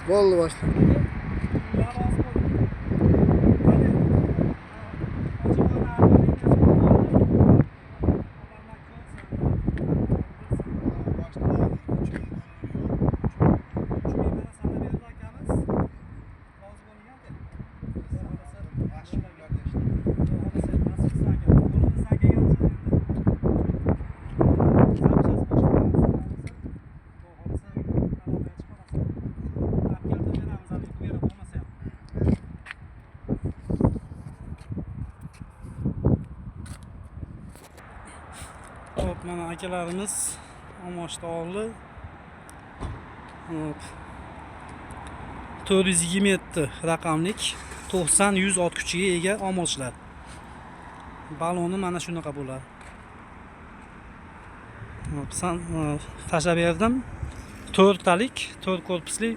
Bo'ldi boshla. Hop, mana akalarimiz omochni oldi. Hop. 427 raqamlik 90-100 ot kuchiga ega omochlar. Baloni mana shunaqa bo'ladi. Hop, tashlab berdim. 4 talik, 4 korpusli,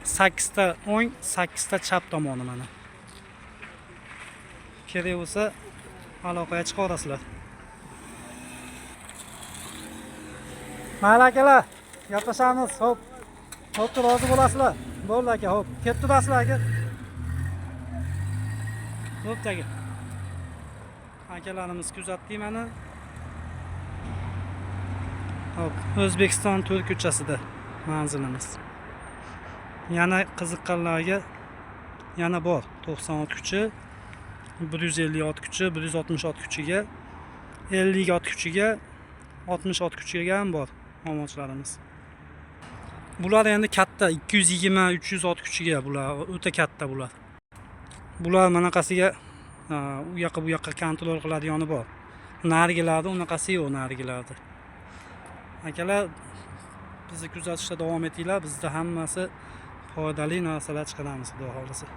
8 ta o'ng, 8 ta chap tomoni mana. Kerak bo'lsa aloqaga chiqa olasizlar. Mayli akalar, gaplashamiz. Hop. Hop, rozi bo'lasizlar. Bo'ldi aka, hop. Ketib turasizlar aka. Hop aka. Akalarimiz kuzatdi mana. Hop, O'zbekiston To'rt ko'chasida manzilimiz. Yana qiziqqanlarga yana bor. 90 ot kuchi, 150 ot kuchi, 160 ot kuchiga, 50 ot kuchiga, 60 ot kuchiga ham bor omochlarimiz. Bular endi katta 220-300 ot kuchiga, bular o'ta katta bular. Bular manaqasiga u yoqqa bu yoqqa kontrol qiladigani bor. Narigilarda unaqasi yo'q, narigilarda. Akalar, bizni kuzatishda davom etinglar. Bizda hammasi foydali narsalar chiqaramiz, xudo xolisa.